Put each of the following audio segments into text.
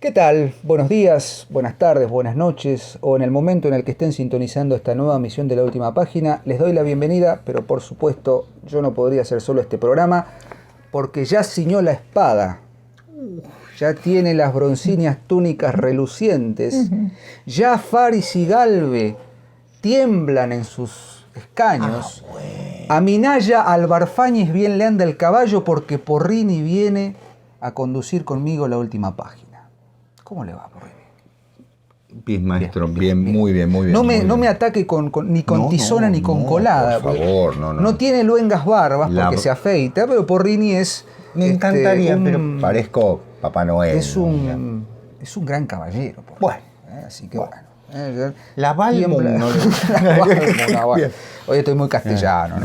¿Qué tal? Buenos días, buenas tardes, buenas noches, o en el momento en el que estén sintonizando esta nueva emisión de La Última Página, les doy la bienvenida, pero por supuesto yo no podría hacer solo este programa, porque ya ciñó la espada, ya tiene las broncíneas túnicas relucientes, ya Faris y Galve tiemblan en sus escaños, a Minaya Albarfáñez bien le anda el caballo porque Porrini viene a conducir conmigo La Última Página. ¿Cómo le va, Porrini? Bien, maestro, bien, muy bien, muy bien. No me ataque ni con tizona ni con colada. Por favor, no. No tiene luengas barbas porque se afeita, pero Porrini es... Me encantaría, pero parezco Papá Noel. Es un gran caballero. Bueno. Así que bueno. La Balmung no le... Hoy estoy muy castellano.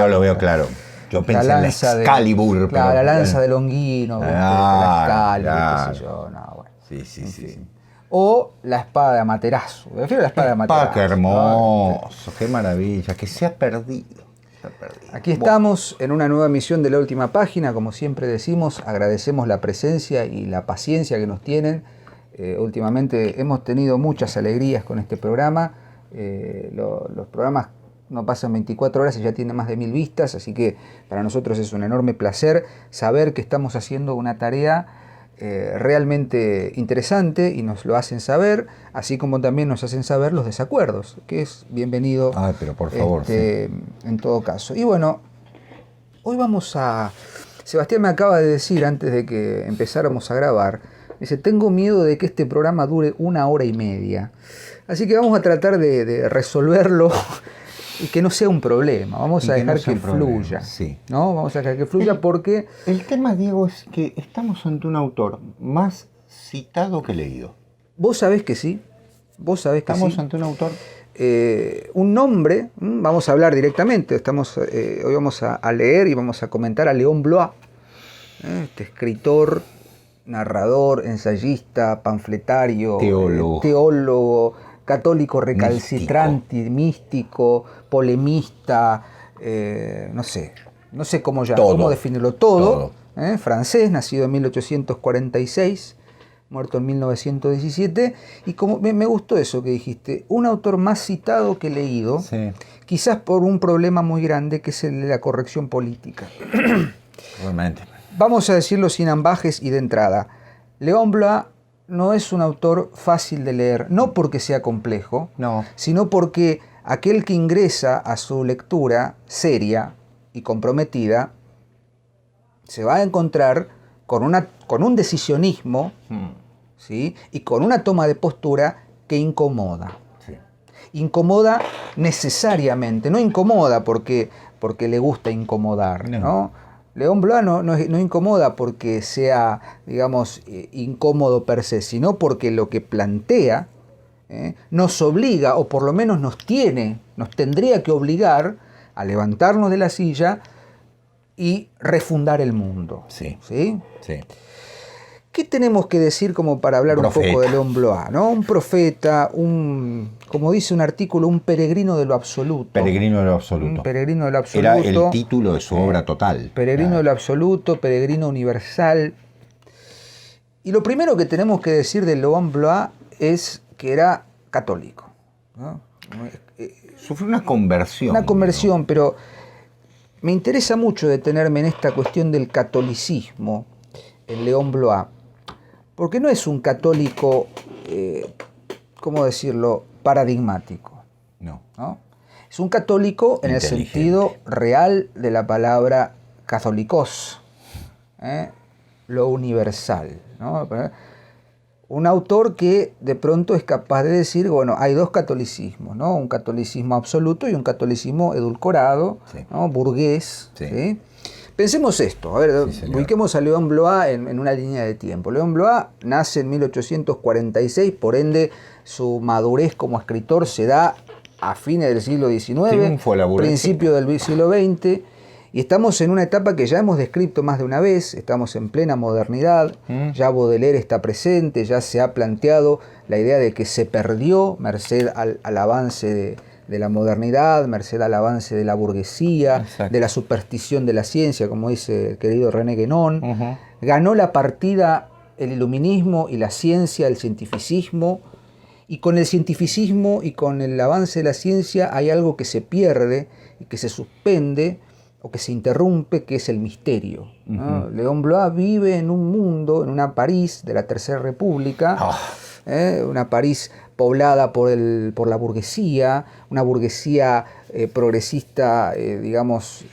Lo veo claro. Yo pensé en la Excalibur. Claro, la lanza de Longuino, la Excalibur, qué sé yo. No, bueno. Sí. O la espada de Amaterasu. Prefiero la espada de Amaterasu. Qué hermoso, qué maravilla, que se ha perdido. Aquí estamos en una nueva emisión de La Última Página. Como siempre decimos, agradecemos la presencia y la paciencia que nos tienen. Últimamente hemos tenido muchas alegrías con este programa. Los programas no pasan 24 horas y ya tienen más de 1000 vistas, así que para nosotros es un enorme placer saber que estamos haciendo una tarea realmente interesante y nos lo hacen saber, así como también nos hacen saber los desacuerdos, que es bienvenido. Pero por favor, en todo caso. Y bueno, hoy vamos a... Sebastián me acaba de decir antes de que empezáramos a grabar, dice, tengo miedo de que este programa dure 1 hora y media, así que vamos a tratar de resolverlo y que no sea un problema, vamos a dejar que fluya, ¿no? Vamos a dejar que fluya porque... El tema, Diego, es que estamos ante un autor más citado que leído. Vos sabés que sí, Estamos ante un autor... un nombre, vamos a hablar directamente, hoy vamos a leer y vamos a comentar a Léon Blois, este escritor, narrador, ensayista, panfletario, teólogo, católico recalcitrante, místico, polemista, no sé cómo definirlo, todo. Francés, nacido en 1846, muerto en 1917, y como me gustó eso que dijiste, un autor más citado que leído, quizás por un problema muy grande que es el de la corrección política. Realmente. Vamos a decirlo sin ambajes y de entrada. Léon Blois no es un autor fácil de leer, no porque sea complejo, sino porque aquel que ingresa a su lectura seria y comprometida se va a encontrar con un decisionismo, ¿sí? Y con una toma de postura que incomoda. Sí. Incomoda necesariamente, no incomoda porque le gusta incomodar, ¿no? Léon Blois no incomoda porque sea, digamos, incómodo per se, sino porque lo que plantea nos obliga, o por lo menos nos tendría que obligar a levantarnos de la silla y refundar el mundo. Sí. ¿Qué tenemos que decir como para hablar un poco de Léon Blois, ¿no? Un profeta, como dice un artículo, un peregrino de lo absoluto. Peregrino de lo absoluto. Un peregrino de lo absoluto. Era el título de su obra total. Peregrino de lo absoluto, peregrino universal. Y lo primero que tenemos que decir de Léon Blois es que era católico, ¿no? Sufrió una conversión. Una conversión, pero me interesa mucho detenerme en esta cuestión del catolicismo en Léon Blois, porque no es un católico, ¿cómo decirlo?, paradigmático. No. Es un católico en el sentido real de la palabra catholicos, lo universal, ¿no? Un autor que de pronto es capaz de decir, bueno, hay dos catolicismos, ¿no? Un catolicismo absoluto y un catolicismo edulcorado, ¿no? Burgués, ¿sí? Pensemos esto, a ver, ubiquemos a Léon Blois en una línea de tiempo. Léon Blois nace en 1846, por ende su madurez como escritor se da a fines del siglo XIX, principio del siglo XX, y estamos en una etapa que ya hemos descrito más de una vez, estamos en plena modernidad, ya Baudelaire está presente, ya se ha planteado la idea de que se perdió merced al avance de la modernidad, merced al avance de la burguesía, de la superstición de la ciencia, como dice el querido René Guénon. Ganó la partida el iluminismo y la ciencia, el cientificismo, y con el cientificismo y con el avance de la ciencia hay algo que se pierde y que se suspende o que se interrumpe, que es el misterio, ¿no? Léon Blois vive en un mundo, en una París de la Tercera República, una París poblada por la burguesía, una burguesía progresista, digamos,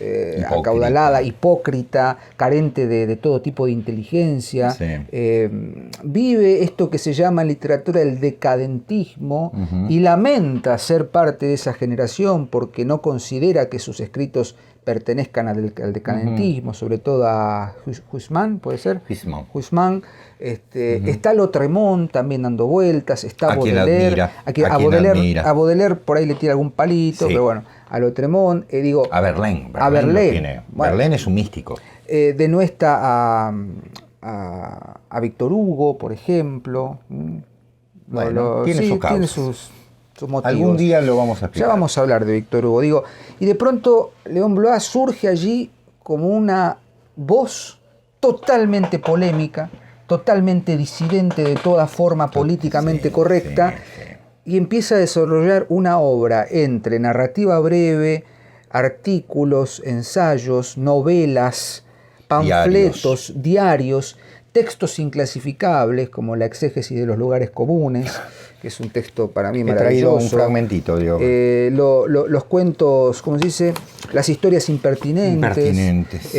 acaudalada, hipócrita, carente de todo tipo de inteligencia. Sí. Vive esto que se llama en literatura el decadentismo y lamenta ser parte de esa generación porque no considera que sus escritos pertenezcan al decadentismo, sobre todo a Huysmans, ¿puede ser? Huysmans. Está Lautréamont también dando vueltas, está Baudelaire. A Baudelaire por ahí le tira algún palito, pero bueno, a Lautréamont, a Verlaine. Bueno, Verlaine es un místico. De no está a Víctor Hugo, por ejemplo. Bueno, tiene sus motivos. Algún día lo vamos a explicar. Ya vamos a hablar de Víctor Hugo. Y de pronto Léon Blois surge allí como una voz totalmente polémica, totalmente disidente de toda forma políticamente correcta, y empieza a desarrollar una obra entre narrativa breve, artículos, ensayos, novelas, panfletos, diarios, textos inclasificables como la exégesis de los lugares comunes, que es un texto para mí maravilloso. He traído un fragmentito, digo. Los cuentos, ¿cómo se dice? Las historias impertinentes.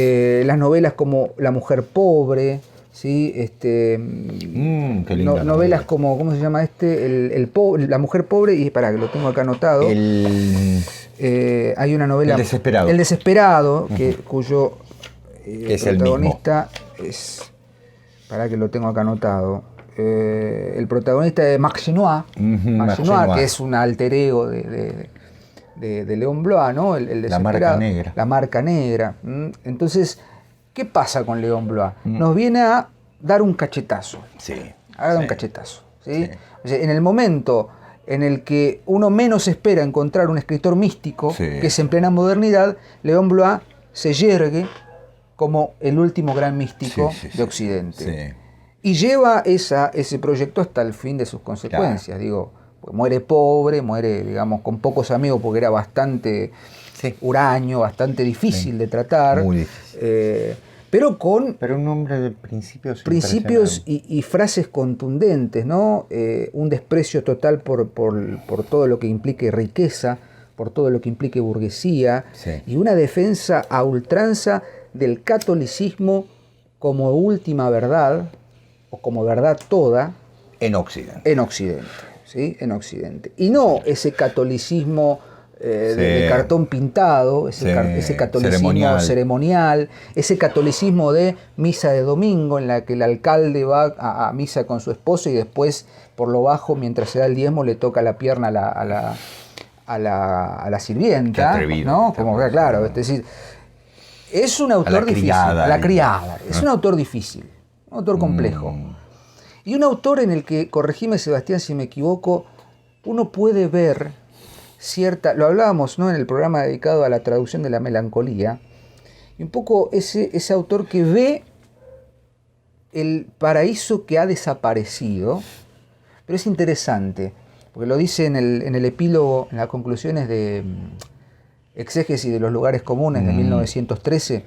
Las novelas como La mujer pobre, ¿sí? Qué linda novelas como, ¿cómo se llama La mujer pobre, y para que lo tengo acá anotado. Hay una novela. El desesperado, cuyo protagonista es. Para que lo tengo acá anotado. El protagonista es Max Genois, que es un alter ego de Léon Blois, ¿no? La marca negra. La marca negra. Entonces, ¿qué pasa con Léon Blois? Nos viene a dar un cachetazo. Un cachetazo. ¿Sí? O sea, en el momento en el que uno menos espera encontrar un escritor místico, que es en plena modernidad, Léon Blois se yergue como el último gran místico de Occidente. Y lleva ese proyecto hasta el fin de sus consecuencias. Digo, pues muere pobre, muere, digamos, con pocos amigos porque era bastante huraño, bastante difícil de tratar. Muy difícil. Pero un hombre de principios y frases contundentes, ¿no? Un desprecio total por todo lo que implique riqueza, por todo lo que implique burguesía, y una defensa a ultranza del catolicismo como última verdad, o como verdad toda, en Occidente. ¿Sí? En Occidente. Y no ese catolicismo de cartón pintado, ese catolicismo ceremonial, ese catolicismo de misa de domingo, en la que el alcalde va a misa con su esposa y después, por lo bajo, mientras se da el diezmo, le toca la pierna a la sirvienta. Qué atrevido, ¿no? Como que, claro, es decir, es un autor difícil. A la criada. Es un autor difícil, un autor complejo. Y un autor en el que, corregime Sebastián si me equivoco, uno puede ver lo hablábamos, ¿no?, en el programa dedicado a la traducción de la melancolía, y un poco ese autor que ve el paraíso que ha desaparecido, pero es interesante, porque lo dice en el epílogo, en las conclusiones de Exégesis de los lugares comunes de 1913,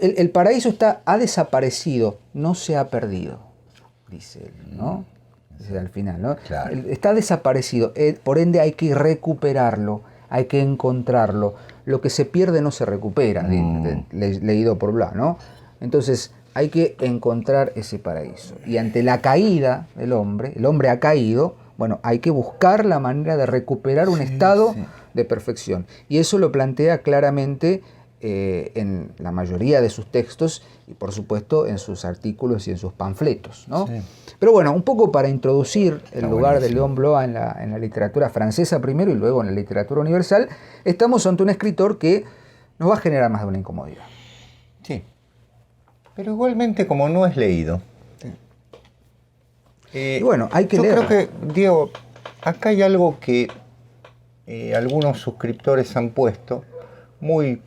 el paraíso ha desaparecido, no se ha perdido, dice él, ¿no? Dice al final, ¿no? Claro. Está desaparecido, por ende hay que recuperarlo, hay que encontrarlo. Lo que se pierde no se recupera, leído por Blois, ¿no? Entonces hay que encontrar ese paraíso. Y ante la caída del hombre, el hombre ha caído, bueno, hay que buscar la manera de recuperar un estado de perfección. Y eso lo plantea claramente en la mayoría de sus textos y por supuesto en sus artículos y en sus panfletos, ¿no? Pero bueno, un poco para introducir el lugar de Léon Blois en la literatura francesa primero y luego en la literatura universal, estamos ante un escritor que nos va a generar más de una incomodidad. Sí, pero igualmente como no es leído. Y bueno, hay que leer. Yo creo que, Diego, acá hay algo que algunos suscriptores han puesto muy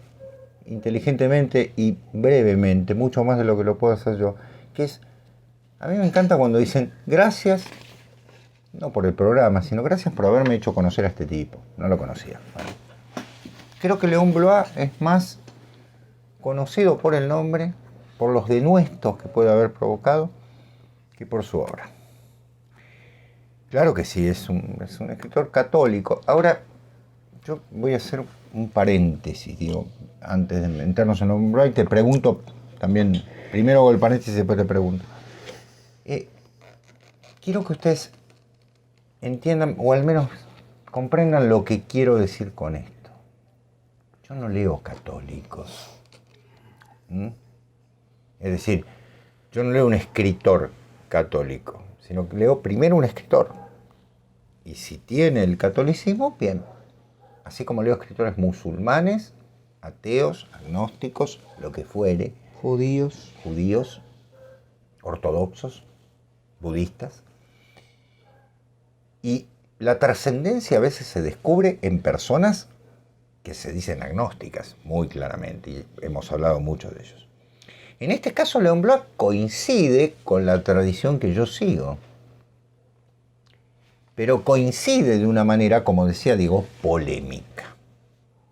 inteligentemente y brevemente, mucho más de lo que lo puedo hacer yo, que es, a mí me encanta cuando dicen gracias, no por el programa, sino gracias por haberme hecho conocer a este tipo. No lo conocía. Bueno, creo que León Blois es más conocido por el nombre, por los denuestos que puede haber provocado, que por su obra. Claro que sí, es un escritor católico. Ahora, yo voy a hacer un paréntesis, digo, antes de meternos en León Blois, te pregunto también, primero hago el paréntesis y después te pregunto. Quiero que ustedes entiendan, o al menos comprendan lo que quiero decir con esto. Yo no leo católicos. Es decir, yo no leo un escritor católico, sino que leo primero un escritor. Y si tiene el catolicismo, bien. Así como leo escritores musulmanes, ateos, agnósticos, lo que fuere. Judíos, ortodoxos, budistas. Y la trascendencia a veces se descubre en personas que se dicen agnósticas, muy claramente, y hemos hablado mucho de ellos. En este caso, León Blois coincide con la tradición que yo sigo, pero coincide de una manera, como decía, digo, polémica.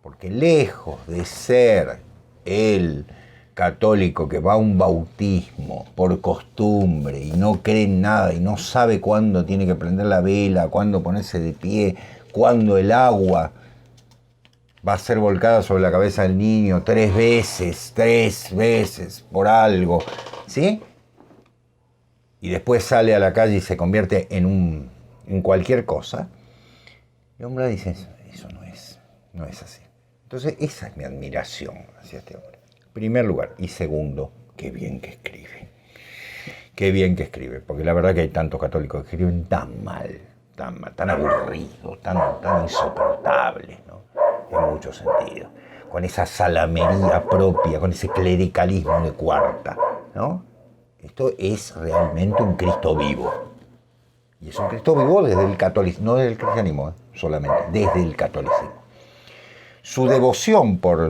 Porque lejos de ser el católico que va a un bautismo por costumbre y no cree en nada y no sabe cuándo tiene que prender la vela, cuándo ponerse de pie, cuándo el agua va a ser volcada sobre la cabeza del niño 3 veces por algo, ¿sí? Y después sale a la calle y se convierte en cualquier cosa. Y hombre dice, eso no es así. Entonces esa es mi admiración hacia este hombre. Primer lugar. Y segundo, qué bien que escribe. Qué bien que escribe. Porque la verdad que hay tantos católicos que escriben tan mal, tan aburridos, tan insoportables, ¿no? En muchos sentidos. Con esa salamería propia, con ese clericalismo de cuarta, ¿no? Esto es realmente un Cristo vivo. Y es un Cristo vivo desde el catolicismo, no desde el cristianismo solamente, desde el catolicismo. Su devoción por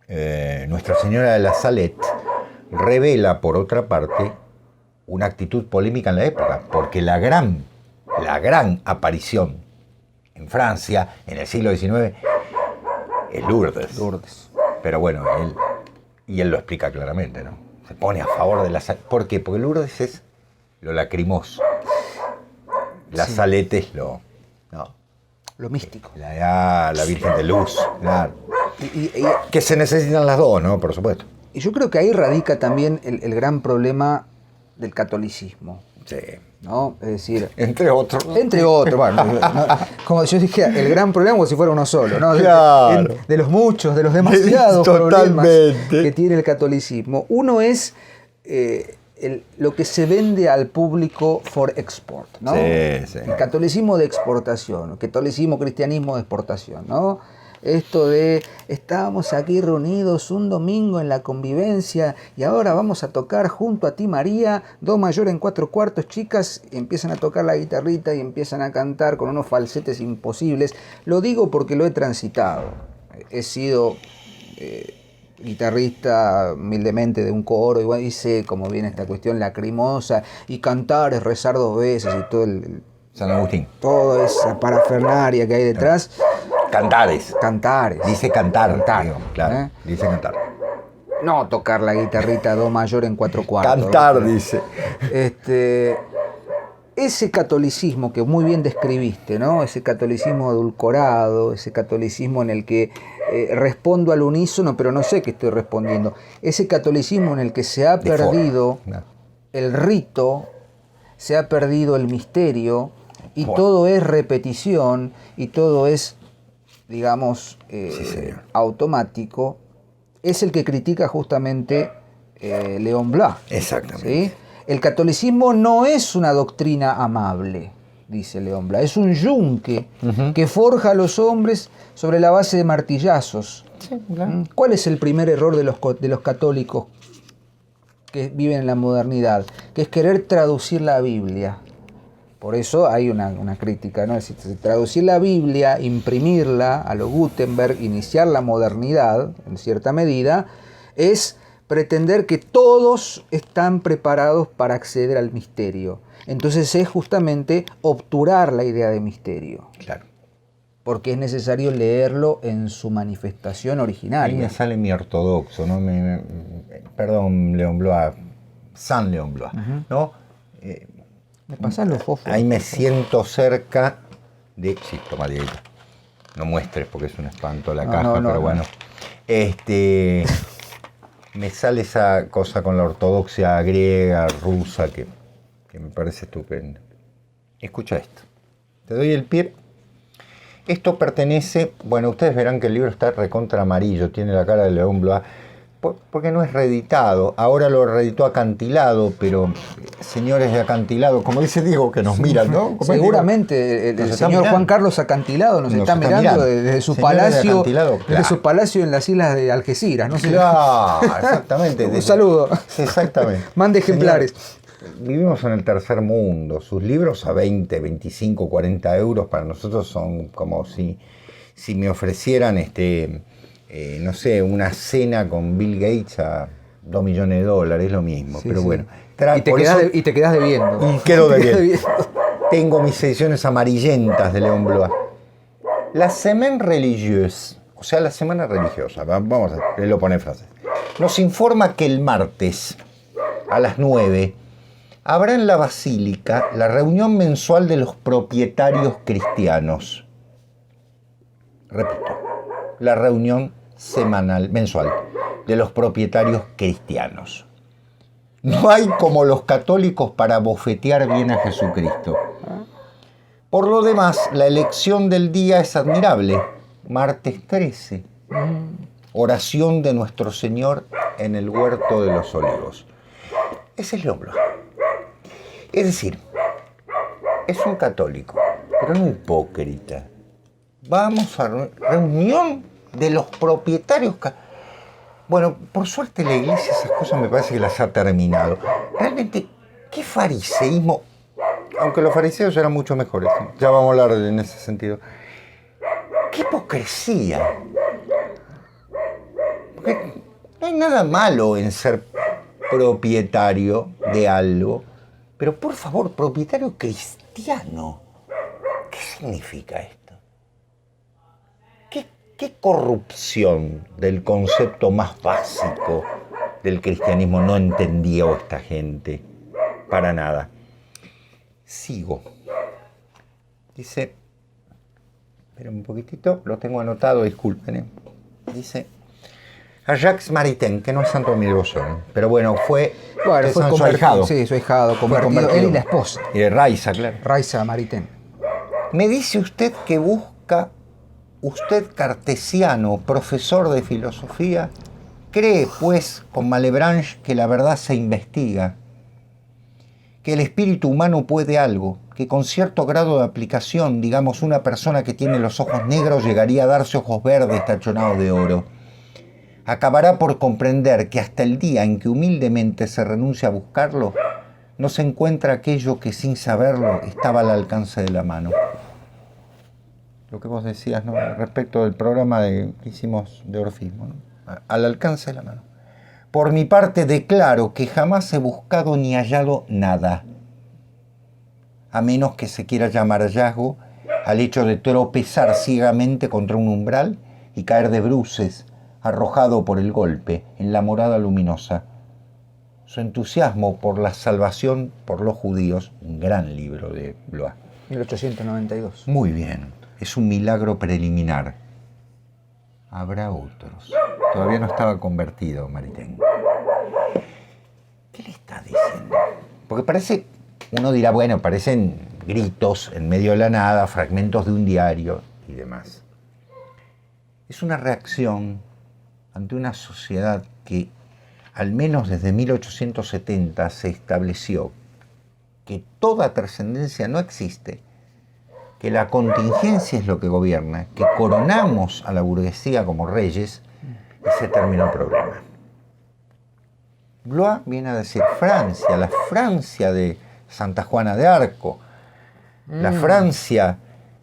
Nuestra Señora de la Salette revela, por otra parte, una actitud polémica en la época, porque la gran aparición en Francia, en el siglo XIX, es Lourdes. Pero bueno, él lo explica claramente, ¿no? Se pone a favor de la Salette. ¿Por qué? Porque Lourdes es lo lacrimoso. La Salette es lo místico. La Virgen de Luz, claro. Que se necesitan las dos, ¿no? Por supuesto. Y yo creo que ahí radica también el gran problema del catolicismo. Sí. ¿No? Es decir... Entre otros, bueno. Como yo dije, el gran problema como si fuera uno solo, ¿no? Claro. De los muchos, de los demasiados problemas que tiene el catolicismo. Uno es lo que se vende al público for export, ¿no? Sí. El catolicismo de exportación, catolicismo, cristianismo de exportación, ¿no? Esto de estábamos aquí reunidos un domingo en la convivencia y ahora vamos a tocar junto a ti María, do mayor en 4/4, chicas, y empiezan a tocar la guitarrita y empiezan a cantar con unos falsetes imposibles. Lo digo porque lo he transitado. He sido guitarrista humildemente de un coro y sé cómo viene esta cuestión lacrimosa y cantar es rezar 2 veces y todo San Agustín. Toda esa parafernaria que hay detrás. Cantares. Dice cantar. Digo, claro. Dice cantar. No tocar la guitarrita do mayor en 4/4. Cantar, ¿no? Dice. Ese catolicismo que muy bien describiste, ¿no? Ese catolicismo edulcorado, ese catolicismo en el que respondo al unísono, pero no sé qué estoy respondiendo. Ese catolicismo en el que se ha perdido el rito, se ha perdido el misterio, y todo es repetición, y todo es, digamos, automático, es el que critica justamente León Blois. Exactamente. ¿Sí? El catolicismo no es una doctrina amable, dice León Blois, es un yunque que forja a los hombres sobre la base de martillazos. Sí, claro. ¿Cuál es el primer error de los católicos que viven en la modernidad? Que es querer traducir la Biblia. Por eso hay una crítica, ¿no? Es decir, traducir la Biblia, imprimirla a lo Gutenberg, iniciar la modernidad, en cierta medida, es pretender que todos están preparados para acceder al misterio. Entonces es justamente obturar la idea de misterio. Claro. Porque es necesario leerlo en su manifestación originaria. Ahí me sale mi ortodoxo, ¿no? Perdón, León Blois, San León Blois, ¿no? ¿Me pasan los fósforos? Ahí me siento cerca de... Sí, toma, Diego. No muestres porque es un espanto la caja, pero bueno. Me sale esa cosa con la ortodoxia griega, rusa, que me parece estupenda. Escucha esto. Te doy el pie. Esto pertenece... Bueno, ustedes verán que el libro está recontra amarillo, tiene la cara de León Blois, porque no es reeditado. Ahora lo reeditó Acantilado, pero señores de Acantilado, como dice Diego, que nos miran, ¿no? Seguramente el señor Juan Carlos Acantilado nos está mirando desde su palacio, claro. Desde su palacio en las islas de Algeciras, ¿no? Claro, exactamente. Un saludo. Exactamente. Mande ejemplares. Vivimos en el tercer mundo. Sus libros a 20, 25, 40 euros para nosotros son como si me ofrecieran no sé, una cena con Bill Gates a $2 millones, es lo mismo, sí, pero sí. Bueno. Y te quedás debiendo. Y quedo debiendo. Tengo mis ediciones amarillentas de León Blois. La Semaine Religieuse, o sea, la semana religiosa, vamos a ver, lo pone en francés, nos informa que el martes a las 9 habrá en la Basílica la reunión mensual de los propietarios cristianos. Repito, la reunión mensual de los propietarios cristianos. No hay como los católicos para bofetear bien a Jesucristo. Por lo demás, la elección del día es admirable. Martes 13. Oración de Nuestro Señor en el Huerto de los Olivos. Ese es León Blois. Es decir, es un católico, pero no hipócrita. Vamos a reunión de los propietarios. Bueno, por suerte la iglesia esas cosas me parece que las ha terminado. Realmente, ¿qué fariseísmo? Aunque los fariseos eran mucho mejores, ¿no? Ya vamos a hablar en ese sentido. ¡Qué hipocresía! Porque no hay nada malo en ser propietario de algo, pero por favor, propietario cristiano. ¿Qué significa esto? ¿Qué corrupción del concepto más básico del cristianismo no entendió esta gente? Para nada. Sigo. Dice, espera un poquitito, lo tengo anotado, disculpen. Dice, a Jacques Maritain, que no es santo de mi devoción, pero bueno, fue su ahijado. Sí, su ahijado, convertido, él y la esposa. Y de Raiza, claro. Raiza Maritain. Me dice usted que busca... Usted, cartesiano, profesor de filosofía, cree, pues, con Malebranche, que la verdad se investiga, que el espíritu humano puede algo, que con cierto grado de aplicación, digamos, una persona que tiene los ojos negros llegaría a darse ojos verdes tachonados de oro. Acabará por comprender que hasta el día en que humildemente se renuncia a buscarlo, no se encuentra aquello que sin saberlo estaba al alcance de la mano. Lo que vos decías, ¿no? Respecto del programa que hicimos de orfismo, ¿no? Al alcance de la mano. Por mi parte declaro que jamás he buscado ni hallado nada, a menos que se quiera llamar hallazgo al hecho de tropezar ciegamente contra un umbral y caer de bruces, arrojado por el golpe en la morada luminosa. Su entusiasmo por la salvación por los judíos, un gran libro de Blois. 1892. Muy bien. Es un milagro preliminar. Habrá otros. Todavía no estaba convertido, Maritain. ¿Qué le está diciendo? Porque parece, uno dirá, bueno, parecen gritos en medio de la nada, fragmentos de un diario y demás. Es una reacción ante una sociedad que, al menos desde 1870, se estableció que toda trascendencia no existe, que la contingencia es lo que gobierna, que coronamos a la burguesía como reyes, y se terminó el problema. Blois viene a decir Francia, la Francia de Santa Juana de Arco, la Francia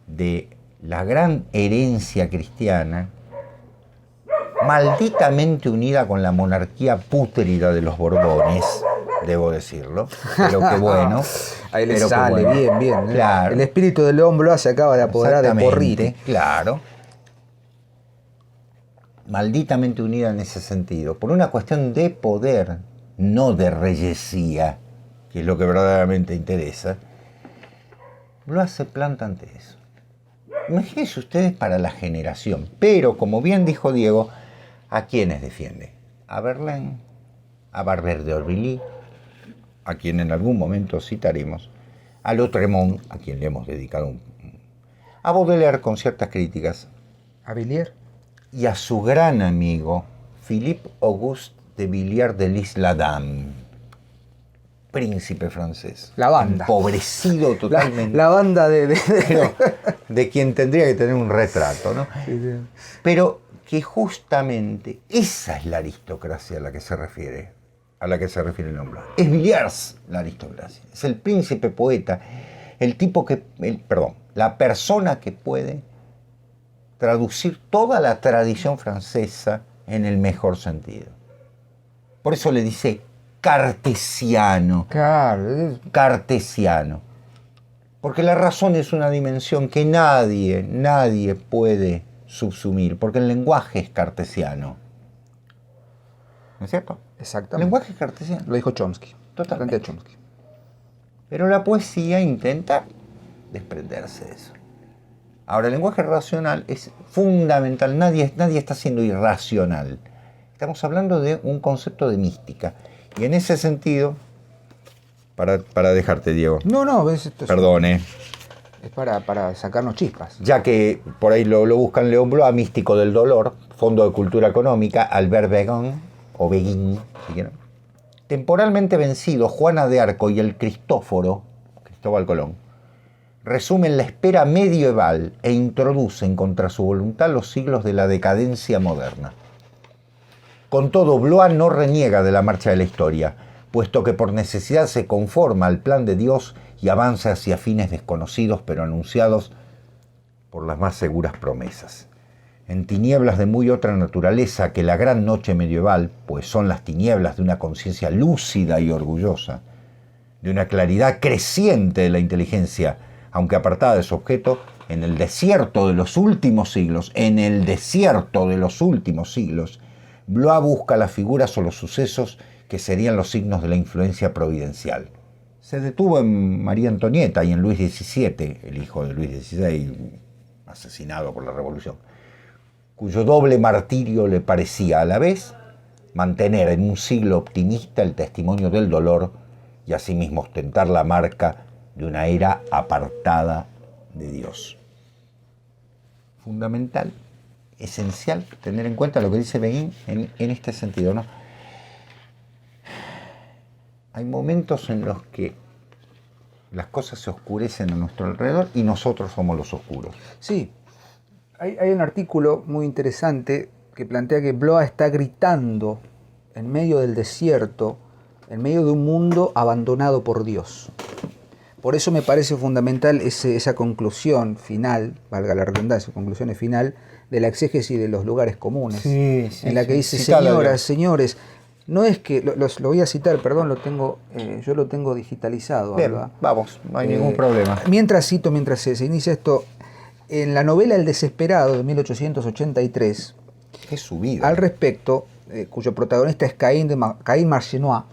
de la gran herencia cristiana, malditamente unida con la monarquía pútrida de los Borbones, debo decirlo, pero qué bueno. Ahí le pero sale, bueno. bien. Claro. El espíritu de León Blois se acaba de apoderar de Porriti. Claro. Malditamente unida en ese sentido, por una cuestión de poder, no de reyesía, que es lo que verdaderamente interesa. Blois se planta ante eso. Imagínense ustedes para la generación, pero como bien dijo Diego, ¿a quiénes defiende? A Verlaine, a Barber de Aurevilly, a quien en algún momento citaremos, a Lautréamont, a quien le hemos dedicado a Baudelaire con ciertas críticas, ¿A Villiers? y a su gran amigo Philippe Auguste de Villiers de l'Isle-Adam, príncipe francés. La banda. Empobrecido totalmente. La banda Pero de quien tendría que tener un retrato, ¿no? Sí. Pero que justamente esa es la aristocracia a la que se refiere el hombre. Es Villiers la aristocracia. Es el príncipe poeta, la persona que puede traducir toda la tradición francesa en el mejor sentido. Por eso le dice cartesiano. Claro. Cartesiano. Porque la razón es una dimensión que nadie puede subsumir, porque el lenguaje es cartesiano. ¿No es cierto? Exactamente. El lenguaje es cartesiano. Lo dijo Chomsky. Totalmente. Chomsky. Pero la poesía intenta desprenderse de eso. Ahora, el lenguaje racional es fundamental. Nadie está siendo irracional. Estamos hablando de un concepto de mística. Y en ese sentido, para dejarte, Diego. No, ves, esto Perdone. Es para sacarnos chispas. Ya que por ahí lo buscan León Blois, Místico del Dolor, Fondo de Cultura Económica, Albert Beguin, o Beguin, si quieren. Temporalmente vencido, Juana de Arco y el Cristóforo, Cristóbal Colón, resumen la espera medieval e introducen contra su voluntad los siglos de la decadencia moderna. Con todo, Blois no reniega de la marcha de la historia, puesto que por necesidad se conforma al plan de Dios y avanza hacia fines desconocidos pero anunciados por las más seguras promesas. En tinieblas de muy otra naturaleza que la gran noche medieval, pues son las tinieblas de una conciencia lúcida y orgullosa, de una claridad creciente de la inteligencia, aunque apartada de su objeto, en el desierto de los últimos siglos, Blois busca las figuras o los sucesos que serían los signos de la influencia providencial. Se detuvo en María Antonieta y en Luis XVII, el hijo de Luis XVI, asesinado por la Revolución, cuyo doble martirio le parecía a la vez mantener en un siglo optimista el testimonio del dolor y asimismo ostentar la marca de una era apartada de Dios. Fundamental, esencial, tener en cuenta lo que dice Beguin en este sentido, ¿no? Hay momentos en los que las cosas se oscurecen a nuestro alrededor y nosotros somos los oscuros. Sí, hay un artículo muy interesante que plantea que Blois está gritando en medio del desierto, en medio de un mundo abandonado por Dios. Por eso me parece fundamental esa conclusión final, valga la redundancia, conclusión final, de la exégesis de los lugares comunes, en la que dice, señoras, señores, no es que, lo voy a citar, perdón, yo lo tengo digitalizado. Bien, vamos, no hay ningún problema. Mientras se inicia esto, en la novela El Desesperado de 1883, es su vida. Al respecto, cuyo protagonista es Caín Marchenoir,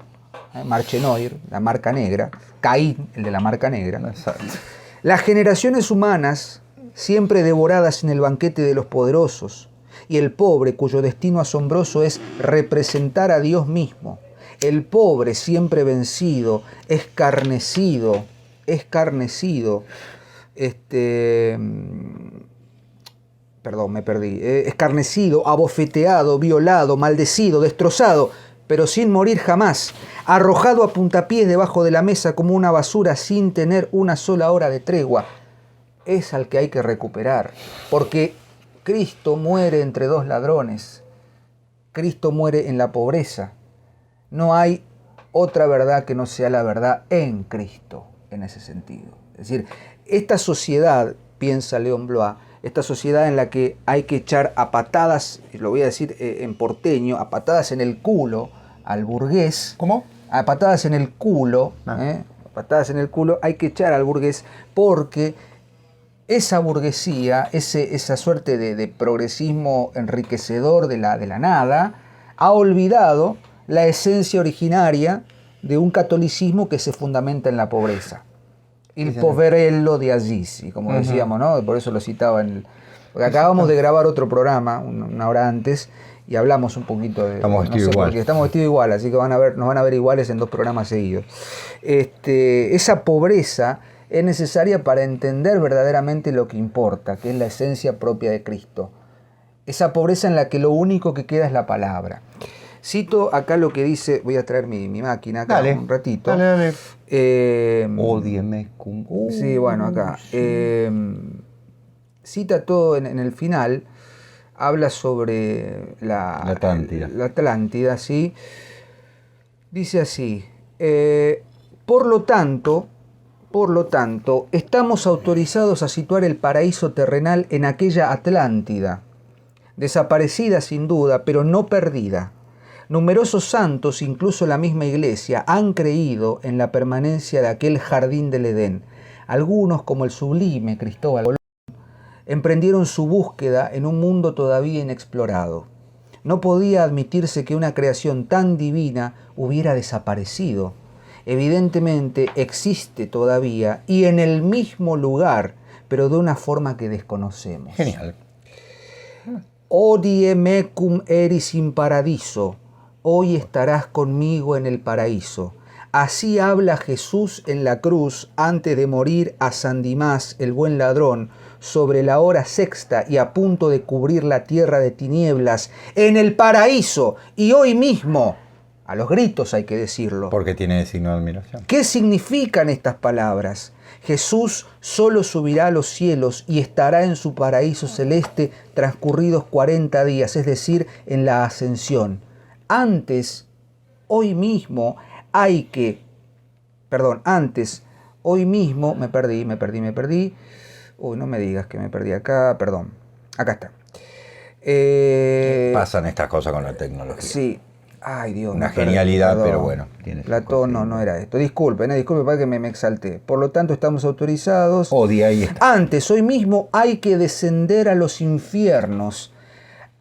la marca negra, Caín, el de la marca negra. Exacto. Las generaciones humanas, siempre devoradas en el banquete de los poderosos, y el pobre cuyo destino asombroso es representar a Dios mismo. El pobre siempre vencido, escarnecido, escarnecido, abofeteado, violado, maldecido, destrozado, pero sin morir jamás, arrojado a puntapiés debajo de la mesa como una basura sin tener una sola hora de tregua, es al que hay que recuperar, porque Cristo muere entre dos ladrones, Cristo muere en la pobreza, no hay otra verdad que no sea la verdad en Cristo, en ese sentido. Es decir, esta sociedad, piensa León Blois, esta sociedad en la que hay que echar a patadas, lo voy a decir en porteño, a patadas en el culo al burgués. ¿Cómo? A patadas en el culo, a patadas en el culo, hay que echar al burgués porque esa burguesía, esa suerte de progresismo enriquecedor de la nada, ha olvidado la esencia originaria de un catolicismo que se fundamenta en la pobreza. Il poverello di Assisi, como decíamos, ¿no? Por eso lo citaba porque acabamos de grabar otro programa una hora antes y hablamos un poquito de... Estamos vestidos igual. Estamos vestidos igual, así que nos van a ver iguales en 2 programas seguidos. Esa pobreza es necesaria para entender verdaderamente lo que importa, que es la esencia propia de Cristo. Esa pobreza en la que lo único que queda es la palabra. Cito acá lo que dice, voy a traer mi máquina acá un ratito. Dale. Odieme cum... Sí, bueno, acá. Cita todo en el final, habla sobre la Atlántida, ¿sí? Dice así, por lo tanto, estamos autorizados a situar el paraíso terrenal en aquella Atlántida, desaparecida sin duda, pero no perdida. Numerosos santos, incluso la misma Iglesia, han creído en la permanencia de aquel jardín del Edén. Algunos, como el sublime Cristóbal Colón, emprendieron su búsqueda en un mundo todavía inexplorado. No podía admitirse que una creación tan divina hubiera desaparecido. Evidentemente existe todavía y en el mismo lugar, pero de una forma que desconocemos. Genial. Odie mecum eris in paradiso. Hoy estarás conmigo en el paraíso. Así habla Jesús en la cruz antes de morir a San Dimas, el buen ladrón, sobre la hora sexta y a punto de cubrir la tierra de tinieblas, en el paraíso, y hoy mismo, a los gritos hay que decirlo. Porque tiene signo de admiración. ¿Qué significan estas palabras? Jesús solo subirá a los cielos y estará en su paraíso celeste transcurridos 40 días, es decir, en la ascensión. Antes, hoy mismo, hoy mismo, me perdí. Uy, no me digas que me perdí acá, perdón. Acá está. Pasan estas cosas con la tecnología. Sí. Ay, Dios. Una genialidad, perdón. pero bueno. Platón no era esto. Disculpe para que me exalté. Por lo tanto, estamos autorizados. Ahí está. Antes, hoy mismo, hay que descender a los infiernos.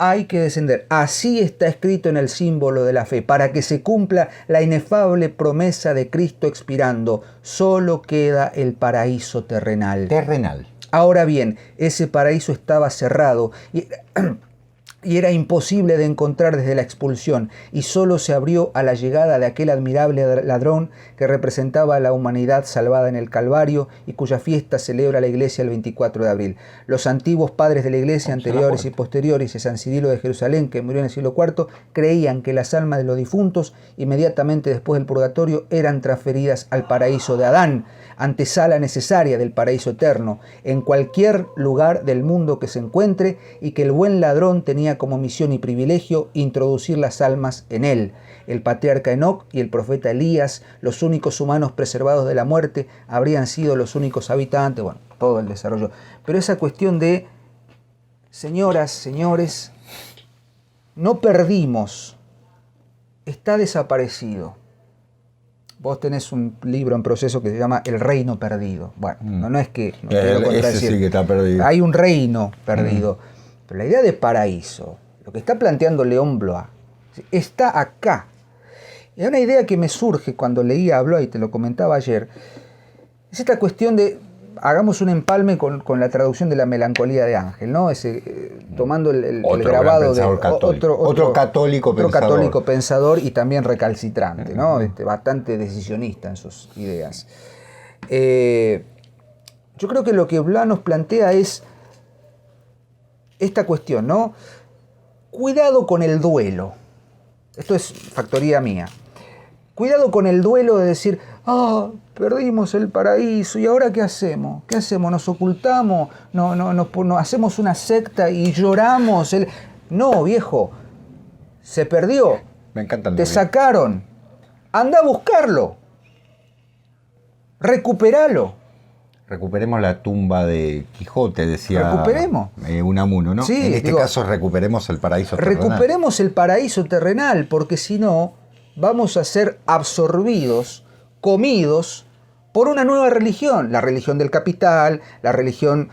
Hay que descender. Así está escrito en el símbolo de la fe, para que se cumpla la inefable promesa de Cristo expirando. Solo queda el paraíso terrenal. Ahora bien, ese paraíso estaba cerrado y era imposible de encontrar desde la expulsión, y solo se abrió a la llegada de aquel admirable ladrón que representaba a la humanidad salvada en el Calvario y cuya fiesta celebra la Iglesia el 24 de abril. Los antiguos padres de la Iglesia, anteriores y posteriores, y San Cirilo de Jerusalén, que murió en el siglo IV, creían que las almas de los difuntos, inmediatamente después del purgatorio, eran transferidas al paraíso de Adán, antesala necesaria del paraíso eterno, en cualquier lugar del mundo que se encuentre, y que el buen ladrón tenía como misión y privilegio introducir las almas en él. El patriarca Enoc y el profeta Elías, los únicos humanos preservados de la muerte, habrían sido los únicos habitantes, bueno, todo el desarrollo. Pero esa cuestión de, señoras, señores, no perdimos, está desaparecido. Vos tenés un libro en proceso que se llama El Reino Perdido. Bueno, no es que... No ese sí que está perdido. Hay un reino perdido. Pero la idea de paraíso, lo que está planteando León Blois, está acá. Y una idea que me surge cuando leía a Blois, y te lo comentaba ayer, es esta cuestión de, hagamos un empalme con la traducción de La melancolía de Ángel, ¿no? Tomando el grabado de otro católico pensador y también recalcitrante, ¿no? Bastante decisionista en sus ideas. Yo creo que lo que Blois nos plantea es esta cuestión, ¿no? Cuidado con el duelo. Esto es factoría mía. Cuidado con el duelo de decir, perdimos el paraíso, ¿y ahora qué hacemos? ¿Qué hacemos? ¿Nos ocultamos? ¿No hacemos una secta y lloramos? No, viejo. Se perdió. Me encanta. Te sacaron. Anda a buscarlo. Recupéralo. Recuperemos la tumba de Quijote, decía Recuperemos. Unamuno, ¿no? Sí, en este caso recuperemos el paraíso terrenal. Recuperemos el paraíso terrenal, porque si no, vamos a ser absorbidos, comidos por una nueva religión. La religión del capital, la religión,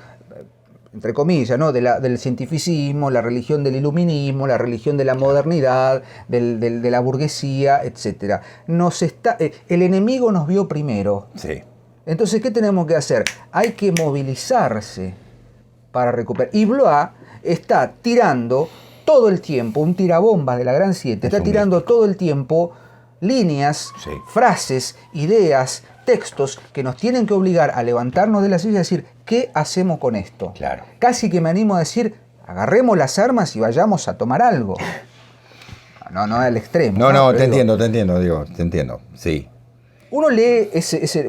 entre comillas, ¿no? del cientificismo, la religión del iluminismo, la religión de la modernidad, de la burguesía, etc. El enemigo nos vio primero. Sí. Entonces, ¿qué tenemos que hacer? Hay que movilizarse para recuperar. Y Blois está tirando todo el tiempo, un tirabombas de la Gran 7, está tirando todo el tiempo líneas, sí, frases, ideas, textos que nos tienen que obligar a levantarnos de la silla y decir, ¿qué hacemos con esto? Claro. Casi que me animo a decir, agarremos las armas y vayamos a tomar algo. No al extremo. No, te entiendo, sí. Uno lee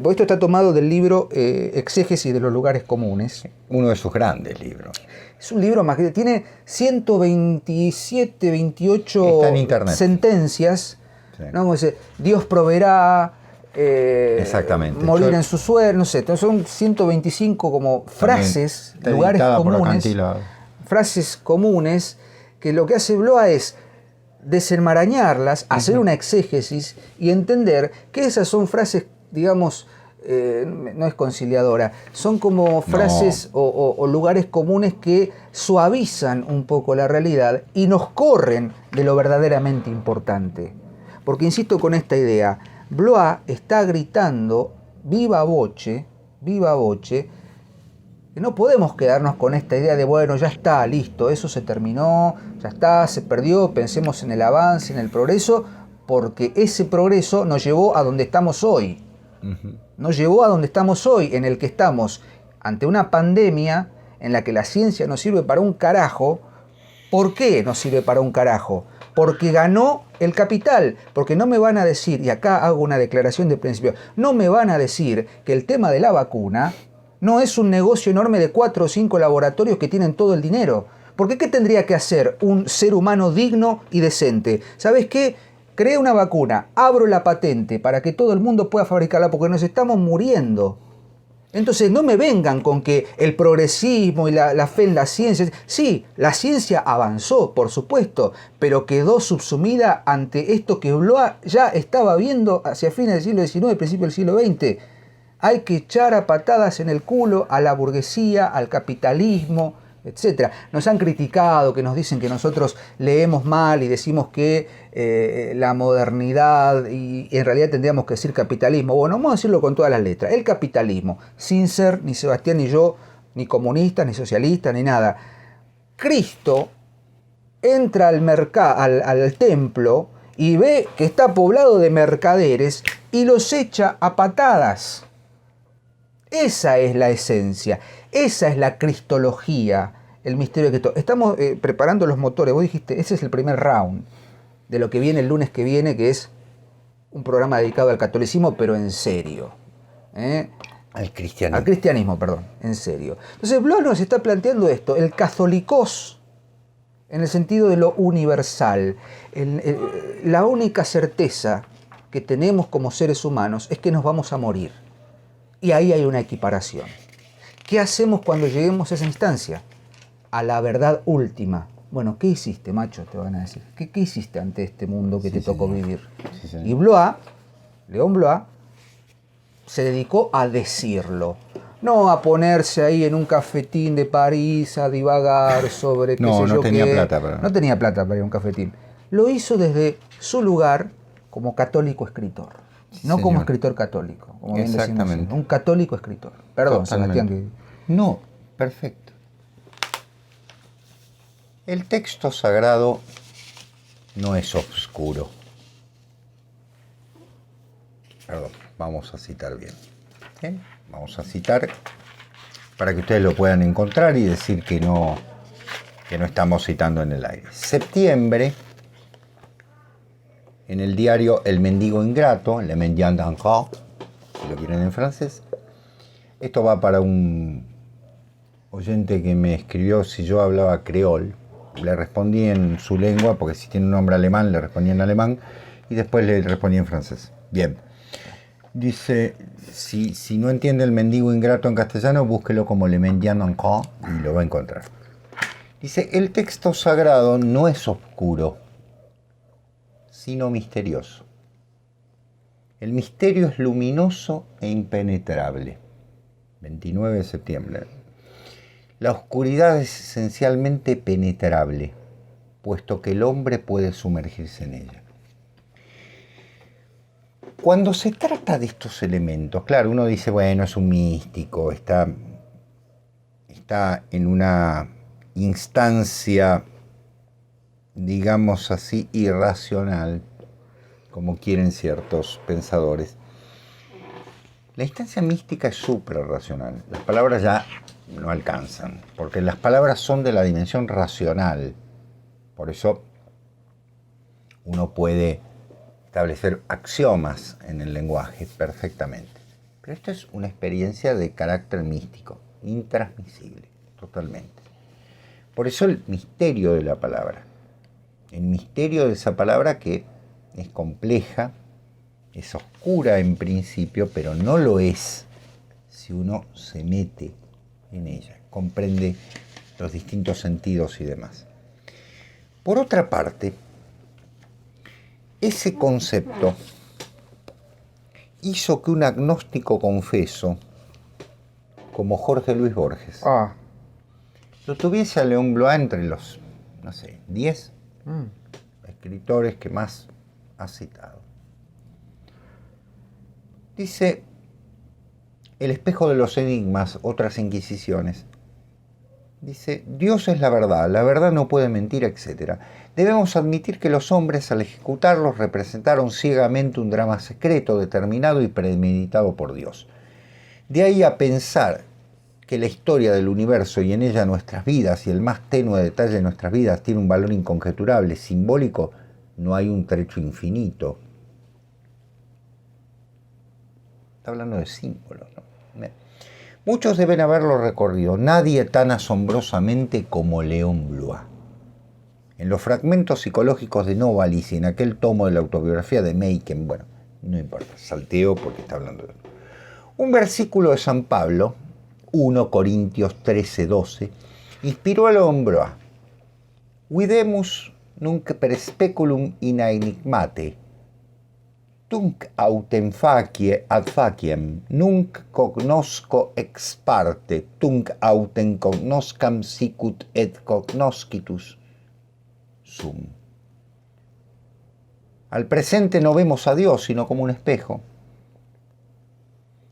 porque esto está tomado del libro Exégesis de los lugares comunes. Uno de sus grandes libros. Es un libro más que tiene 127, 28 sentencias. Sí. ¿No? Como dice, Dios proveerá, exactamente, morir en su suerte, no sé, son 125 como frases, lugares comunes, frases comunes, que lo que hace Blois es desenmarañarlas, hacer una exégesis y entender que esas son frases, digamos, no es conciliadora, son como frases o lugares comunes que suavizan un poco la realidad y nos corren de lo verdaderamente importante. Porque insisto con esta idea, Blois está gritando viva voce, que no podemos quedarnos con esta idea de, bueno, ya está, listo, eso se terminó, ya está, se perdió, pensemos en el avance, en el progreso, porque ese progreso nos llevó a donde estamos hoy. Nos llevó a donde estamos hoy, en el que estamos ante una pandemia en la que la ciencia no sirve para un carajo. ¿Por qué no sirve para un carajo? Porque ganó el capital, porque no me van a decir, y acá hago una declaración de principio, no me van a decir que el tema de la vacuna no es un negocio enorme de 4 o 5 laboratorios que tienen todo el dinero. Porque ¿qué tendría que hacer un ser humano digno y decente? ¿Sabes qué? Creé una vacuna, abro la patente para que todo el mundo pueda fabricarla porque nos estamos muriendo. Entonces no me vengan con que el progresismo y la fe en la ciencia... Sí, la ciencia avanzó, por supuesto, pero quedó subsumida ante esto que Blois ya estaba viendo hacia fines del siglo XIX, principio del siglo XX. Hay que echar a patadas en el culo a la burguesía, al capitalismo, etc. Nos han criticado, que nos dicen que nosotros leemos mal y decimos que la modernidad, y en realidad tendríamos que decir capitalismo. Bueno, vamos a decirlo con todas las letras. El capitalismo, sin ser ni Sebastián ni yo, ni comunistas, ni socialistas, ni nada. Cristo entra al templo y ve que está poblado de mercaderes y los echa a patadas. Esa es la esencia, esa es la cristología, el misterio de Cristo. Estamos preparando los motores, vos dijiste, ese es el primer round de lo que viene el lunes que viene, que es un programa dedicado al catolicismo, pero en serio. Al cristianismo. Al cristianismo, perdón, en serio. Entonces Blois nos está planteando esto, el catholicos, en el sentido de lo universal. La única certeza que tenemos como seres humanos es que nos vamos a morir. Y ahí hay una equiparación. ¿Qué hacemos cuando lleguemos a esa instancia? A la verdad última. Bueno, ¿qué hiciste, macho? Te van a decir. ¿Qué hiciste ante este mundo que te tocó vivir? Sí, y Blois, León Blois, se dedicó a decirlo. No a ponerse ahí en un cafetín de París a divagar sobre qué sé yo qué. No tenía plata para ir a un cafetín. Lo hizo desde su lugar como católico escritor. No señor. Como escritor católico, como bien decimos, un católico escritor. Perdón, totalmente. Sebastián. No, perfecto. El texto sagrado no es oscuro. Perdón, vamos a citar bien. ¿Sí? Vamos a citar para que ustedes lo puedan encontrar y decir que no estamos citando en el aire. Septiembre, en el diario El Mendigo Ingrato, Le Mendiant d'Encore, si lo quieren en francés. Esto va para un oyente que me escribió si yo hablaba creol. Le respondí en su lengua, porque si tiene un nombre alemán, le respondí en alemán, y después le respondí en francés. Bien. Dice, si no entiende el mendigo ingrato en castellano, búsquelo como Le Mendiant encore y lo va a encontrar. Dice, el texto sagrado no es oscuro, sino misterioso. El misterio es luminoso e impenetrable. 29 de septiembre. La oscuridad es esencialmente penetrable, puesto que el hombre puede sumergirse en ella. Cuando se trata de estos elementos, claro, uno dice, bueno, es un místico, está en una instancia, digamos así, irracional, como quieren ciertos pensadores. La instancia mística es suprarracional. Las palabras ya no alcanzan, porque las palabras son de la dimensión racional. Por eso uno puede establecer axiomas en el lenguaje perfectamente. Pero esto es una experiencia de carácter místico, intransmisible, totalmente. Por eso el misterio de la palabra. El misterio de esa palabra que es compleja, es oscura en principio, pero no lo es si uno se mete en ella, comprende los distintos sentidos y demás. Por otra parte, ese concepto hizo que un agnóstico confeso, como Jorge Luis Borges, lo tuviese a León Blois entre los, 10 escritores que más ha citado. Dice, El espejo de los enigmas, otras inquisiciones. Dice, Dios es la verdad no puede mentir, etc. Debemos admitir que los hombres al ejecutarlos representaron ciegamente un drama secreto, determinado y premeditado por Dios. De ahí a pensar que la historia del universo y en ella nuestras vidas y el más tenue detalle de nuestras vidas tiene un valor inconjeturable, simbólico, no hay un trecho infinito. Está hablando de símbolos, ¿no? Muchos deben haberlo recorrido, nadie tan asombrosamente como León Blois. En los fragmentos psicológicos de Novalis y en aquel tomo de la autobiografía de Machen, bueno, no importa, salteo porque está hablando de... Un versículo de San Pablo, 1 Corintios 13:12, inspiró a León Blois. Videmus nunc per speculum in enigmate, tunc autem facie ad faciem, nunc cognosco ex parte, tunc autem cognoscam sicut et cognoscitus sum. Al presente no vemos a Dios sino como un espejo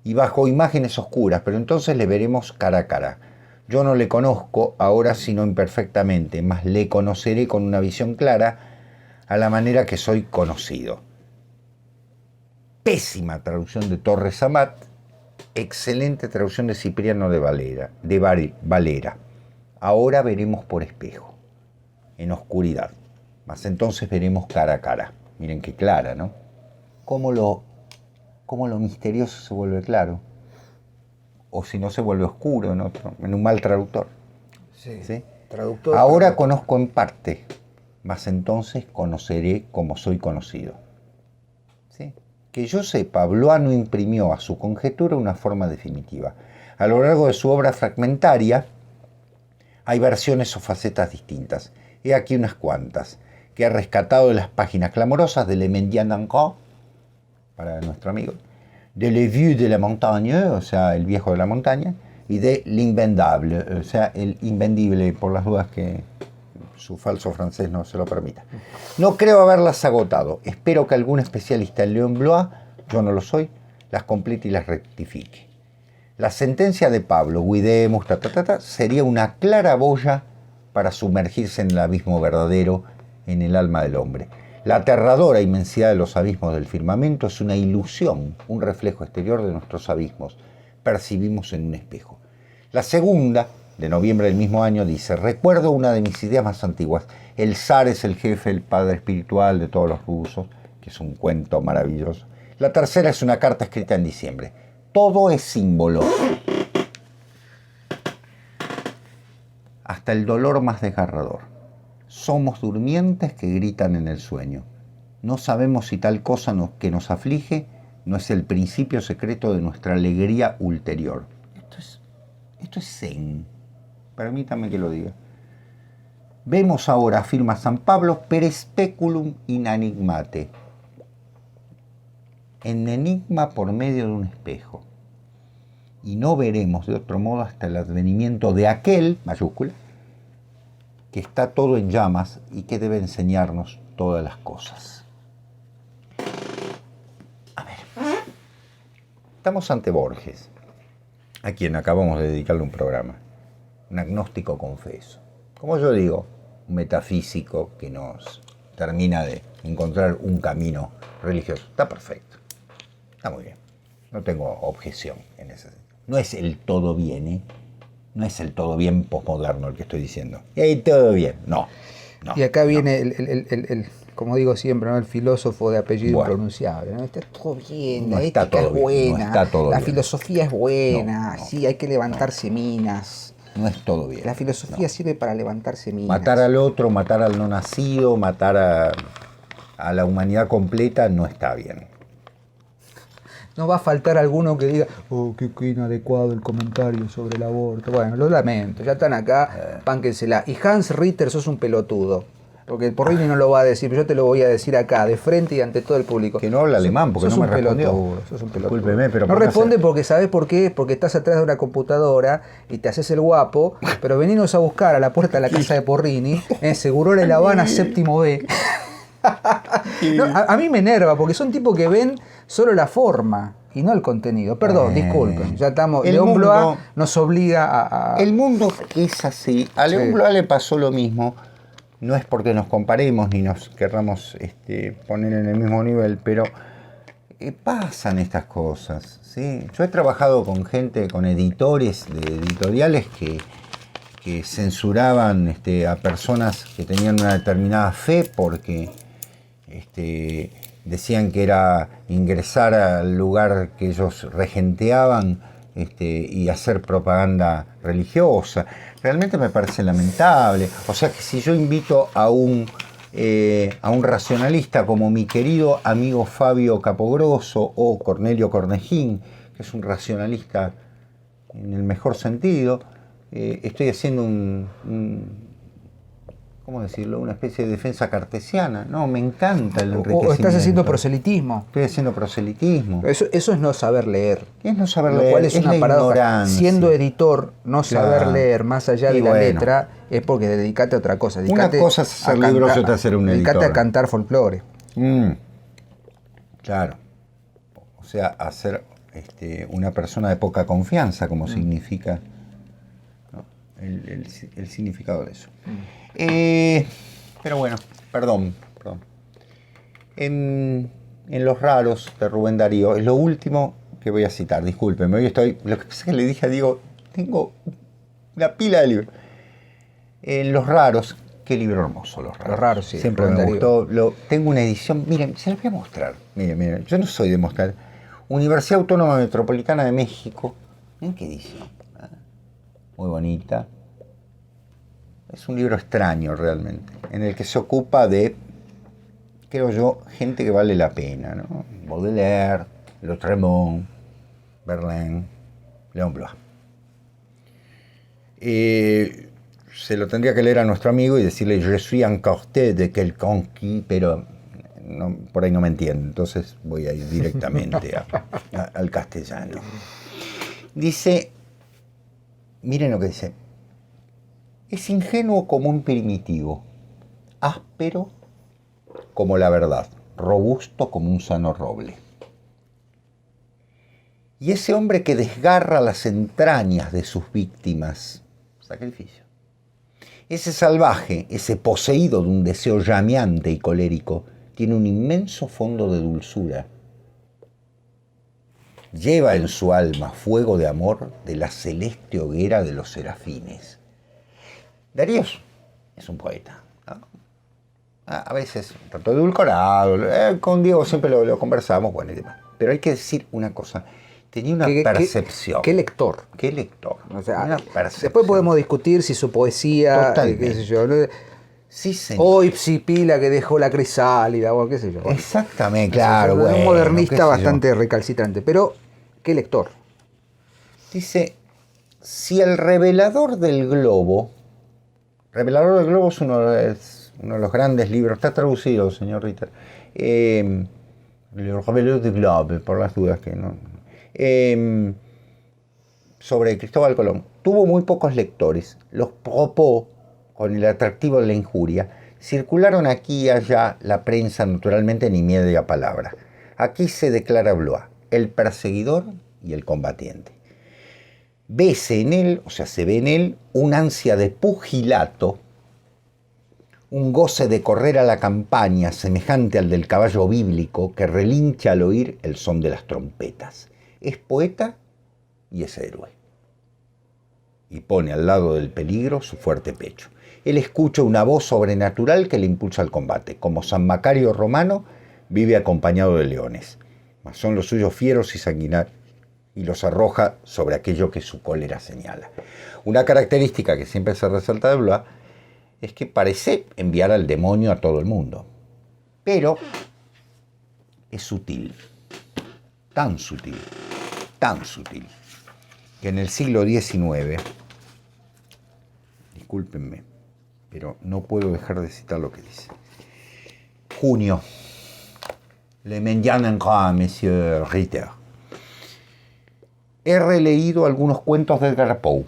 y bajo imágenes oscuras, pero entonces le veremos cara a cara. Yo no le conozco ahora sino imperfectamente, mas le conoceré con una visión clara a la manera que soy conocido. Pésima traducción de Torres Amat, excelente traducción de Cipriano de Valera. Ahora veremos por espejo, en oscuridad, mas entonces veremos cara a cara. Miren qué clara, ¿no? Cómo lo misterioso se vuelve claro, o si no se vuelve oscuro en un mal traductor. Sí. Traductor. Ahora conozco en parte, mas entonces conoceré como soy conocido. ¿Sí? Que yo sepa, Blois no imprimió a su conjetura una forma definitiva. A lo largo de su obra fragmentaria hay versiones o facetas distintas. He aquí unas cuantas que he rescatado de las páginas clamorosas de Le Mendiant encore, para nuestro amigo, de Le Vieux de la Montagne, o sea, el viejo de la montaña, y de L'Invendable, o sea, el invendible, por las dudas que su falso francés no se lo permita. No creo haberlas agotado. Espero que algún especialista en León Blois, yo no lo soy, las complete y las rectifique. La sentencia de Pablo, Videmus, sería una clara boya para sumergirse en el abismo verdadero en el alma del hombre. La aterradora inmensidad de los abismos del firmamento es una ilusión, un reflejo exterior de nuestros abismos. Percibimos en un espejo. La segunda, de noviembre del mismo año, dice, recuerdo una de mis ideas más antiguas. El zar es el jefe, el padre espiritual de todos los rusos, que es un cuento maravilloso. La tercera es una carta escrita en diciembre. Todo es símbolo. Hasta el dolor más desgarrador. Somos durmientes que gritan en el sueño. No sabemos si tal cosa que nos aflige no es el principio secreto de nuestra alegría ulterior. Esto es zen. Permítame que lo diga. Vemos ahora, afirma San Pablo, per speculum in enigmate. En enigma por medio de un espejo. Y no veremos de otro modo hasta el advenimiento de aquel, mayúscula, que está todo en llamas y que debe enseñarnos todas las cosas. A ver, estamos ante Borges, a quien acabamos de dedicarle un programa, un agnóstico confeso. Como yo digo, un metafísico que nos termina de encontrar un camino religioso. Está perfecto, está muy bien, no tengo objeción en ese sentido. No es el todo bien, ¿eh? No es el todo bien posmoderno el que estoy diciendo. Todo bien, no. Y acá viene el como digo siempre, ¿no? El filósofo de apellido impronunciable, ¿no? Está todo bien, la ética es buena, la filosofía es buena, sí, hay que levantarse minas. No es todo bien. La filosofía sirve para levantarse minas. Matar al otro, matar al no nacido, matar a la humanidad completa no está bien. No va a faltar alguno que diga, oh, qué inadecuado el comentario sobre el aborto. Bueno, lo lamento, ya están acá, pánquensela. Y Hans Ritter, sos un pelotudo. Porque Porrini no lo va a decir, pero yo te lo voy a decir acá, de frente y ante todo el público. Que no habla alemán, porque no me respondió. Sos un pelotudo. Discúlpeme, pero no responde porque, ¿sabés por qué? Porque estás atrás de una computadora y te haces el guapo, pero venimos a buscar a la puerta de la casa de Porrini, Segurola La Habana, séptimo B. No, a mí me enerva, porque son tipos que ven solo la forma y no el contenido. Perdón, disculpen, ya estamos. León Blois nos obliga a... El mundo es así. A León Blois le pasó lo mismo. No es porque nos comparemos ni nos querramos poner en el mismo nivel, pero pasan estas cosas, ¿sí? Yo he trabajado con gente, con editores de editoriales que censuraban a personas que tenían una determinada fe porque decían que era ingresar al lugar que ellos regenteaban y hacer propaganda religiosa. Realmente me parece lamentable. O sea que si yo invito a un racionalista como mi querido amigo Fabio Capogrosso o Cornelio Cornejín, que es un racionalista en el mejor sentido, estoy haciendo ¿cómo decirlo? Una especie de defensa cartesiana. No, me encanta el enriquecimiento. O estás haciendo proselitismo. Estoy haciendo proselitismo. Eso es no saber leer. ¿Qué es no saber leer? Lo cual es una la paradoja. ignorancia. Siendo editor, no saber leer más allá de la letra es porque dedicate a otra cosa. Una cosa es hacer libros y otra es ser un editor. Dedicate a cantar folclore. Claro. O sea, a ser una persona de poca confianza, como significa, ¿no? el significado de eso. Pero bueno, perdón. En Los Raros de Rubén Darío es lo último que voy a citar. Discúlpeme, hoy lo que pasa es que le dije a Diego, tengo una pila de libros. En Los Raros, qué libro hermoso, Los Raros. Los Raros, sí. Siempre Rubén me Darío. gustó. Tengo una edición, miren, se las voy a mostrar. Miren, yo no soy de mostrar. Universidad Autónoma Metropolitana de México. Miren qué edición. Muy bonita. Es un libro extraño realmente, en el que se ocupa de, creo yo, gente que vale la pena, ¿no? Baudelaire, Lautréamont, Verlaine, León Blois. Se lo tendría que leer a nuestro amigo y decirle je suis encorté de quelqu'un qui, pero no, por ahí no me entiende, entonces voy a ir directamente al castellano. Dice, miren lo que dice. Es ingenuo como un primitivo, áspero como la verdad, robusto como un sano roble. Y ese hombre que desgarra las entrañas de sus víctimas, sacrificio. Ese salvaje, ese poseído de un deseo llameante y colérico, tiene un inmenso fondo de dulzura. Lleva en su alma fuego de amor de la celeste hoguera de los serafines. Darío es un poeta, ¿no? A veces un tanto edulcorado, con Diego siempre lo conversamos, bueno y demás. Pero hay que decir una cosa, tenía una percepción. ¿Qué lector? ¿Qué lector? O sea, una percepción. Después podemos discutir si su poesía, qué sé yo, Sí, señor. O Ipsipila que dejó la crisálida, o qué sé yo. Exactamente, claro. Es bueno, un modernista qué sé yo. bastante recalcitrante, pero ¿qué lector? Dice, si el revelador del globo es uno de los grandes libros, está traducido, señor Ritter. El revelador del globo, por las dudas que no. Sobre Cristóbal Colón. Tuvo muy pocos lectores. Los propó con el atractivo de la injuria. Circularon aquí y allá la prensa, naturalmente, ni media palabra. Aquí se declara Blois, el perseguidor y el combatiente. Vese en él, o sea, se ve en él, un ansia de pugilato, un goce de correr a la campaña semejante al del caballo bíblico que relincha al oír el son de las trompetas. Es poeta y es héroe. Y pone al lado del peligro su fuerte pecho. Él escucha una voz sobrenatural que le impulsa al combate. Como San Macario Romano, vive acompañado de leones. Mas son los suyos fieros y sanguinarios, y los arroja sobre aquello que su cólera señala. Una característica que siempre se resalta de Blois es que parece enviar al demonio a todo el mundo. Pero es sutil, tan sutil, que en el siglo XIX, discúlpenme, pero no puedo dejar de citar lo que dice. Junio. Le mañana, monsieur Ritter. He releído algunos cuentos de Edgar Poe,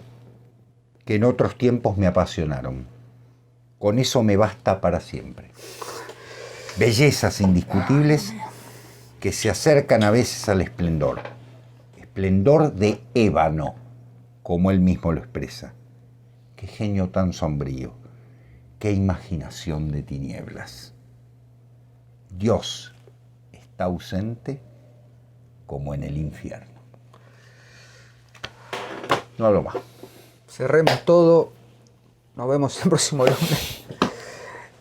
que en otros tiempos me apasionaron. Con eso me basta para siempre. Bellezas indiscutibles que se acercan a veces al esplendor. Esplendor de ébano, como él mismo lo expresa. Qué genio tan sombrío, qué imaginación de tinieblas. Dios está ausente como en el infierno. No hablo más. Cerremos todo. Nos vemos el próximo lunes.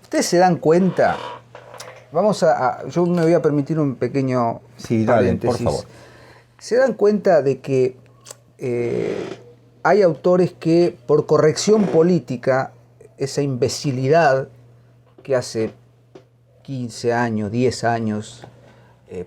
¿Ustedes se dan cuenta? Yo me voy a permitir un pequeño paréntesis. Por favor. ¿Se dan cuenta de que hay autores que, por corrección política, esa imbecilidad que hace 15 años, 10 años,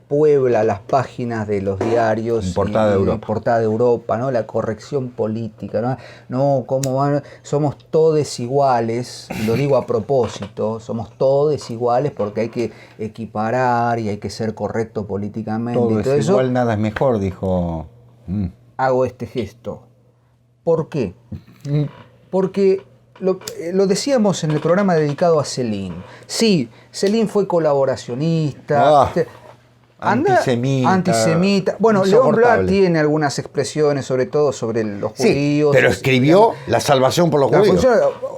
puebla las páginas de los diarios en portada de Europa, ¿no? La corrección política, ¿no? No, ¿cómo van? Somos todos iguales, y lo digo a propósito, somos todos iguales porque hay que equiparar y hay que ser correcto políticamente. Todo y todo es eso, igual, nada es mejor, dijo. Hago este gesto. ¿Por qué? Porque lo decíamos en el programa dedicado a Céline. Sí, Céline fue colaboracionista. Antisemita. Bueno, León Blois tiene algunas expresiones, sobre todo sobre los judíos. Pero escribió La salvación por los judíos.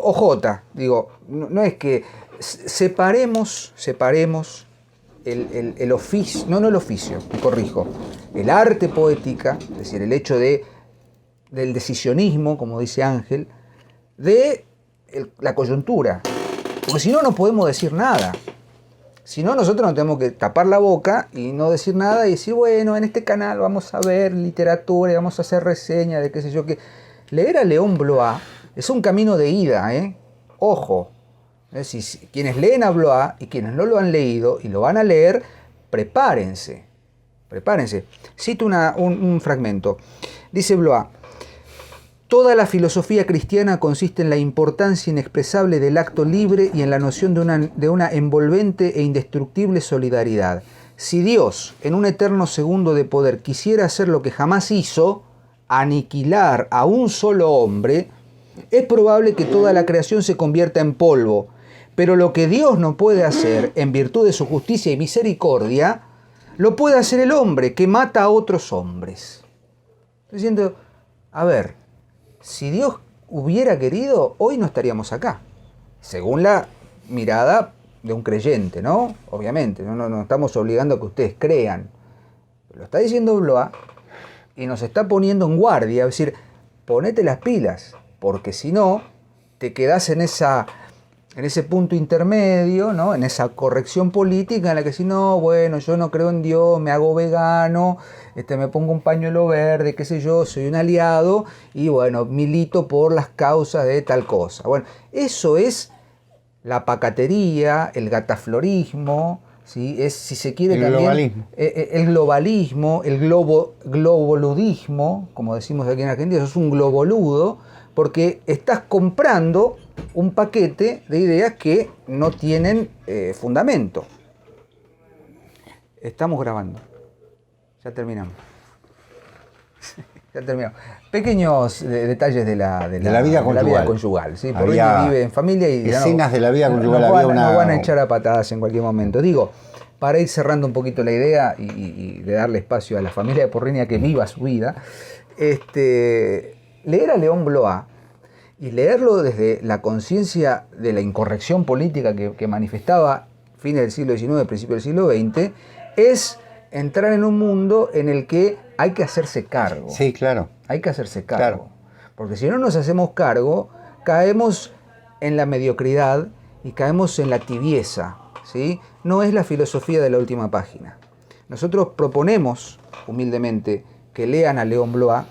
OJ, digo, no es que separemos el oficio, no el oficio, me corrijo, el arte poética, es decir, el hecho del decisionismo, como dice Ángel, de la coyuntura. Porque si no, no podemos decir nada. Si no, nosotros nos tenemos que tapar la boca y no decir nada y decir, bueno, en este canal vamos a ver literatura y vamos a hacer reseña de qué sé yo qué. Leer a Léon Blois es un camino de ida, ¿eh? Ojo. Es decir, quienes leen a Blois y quienes no lo han leído y lo van a leer, prepárense. Cito un fragmento. Dice Blois: toda la filosofía cristiana consiste en la importancia inexpresable del acto libre y en la noción de una envolvente e indestructible solidaridad. Si Dios, en un eterno segundo de poder, quisiera hacer lo que jamás hizo, aniquilar a un solo hombre, es probable que toda la creación se convierta en polvo. Pero lo que Dios no puede hacer, en virtud de su justicia y misericordia, lo puede hacer el hombre, que mata a otros hombres. Estoy diciendo, a ver, si Dios hubiera querido, hoy no estaríamos acá. Según la mirada de un creyente, ¿no? Obviamente, no estamos obligando a que ustedes crean. Lo está diciendo Blois y nos está poniendo en guardia, es decir, ponete las pilas, porque si no, te quedás en ese punto intermedio, ¿no? En esa corrección política en la que si no, bueno, yo no creo en Dios, me hago vegano, me pongo un pañuelo verde, qué sé yo, soy un aliado y bueno, milito por las causas de tal cosa. Bueno, eso es la pacatería, el gataflorismo, ¿sí? Es, si se quiere, el también globalismo. El globalismo, el globoludismo, como decimos aquí en Argentina, eso es un globoludo, porque estás comprando un paquete de ideas que no tienen fundamento. Estamos grabando. Ya terminamos. Ya terminamos. Pequeños detalles de la vida conyugal. ¿Sí? Por Había hoy vive en familia y escenas de la vida conyugal. Nos van a echar a patadas en cualquier momento. Digo, para ir cerrando un poquito la idea y de darle espacio a la familia de Porriña que viva su vida, leer a León Blois y leerlo desde la conciencia de la incorrección política que manifestaba fines del siglo XIX, principios del siglo XX, es entrar en un mundo en el que hay que hacerse cargo. Sí, claro. Hay que hacerse cargo. Claro. Porque si no nos hacemos cargo, caemos en la mediocridad y caemos en la tibieza, ¿sí? No es la filosofía de la última página. Nosotros proponemos, humildemente, que lean a León Blois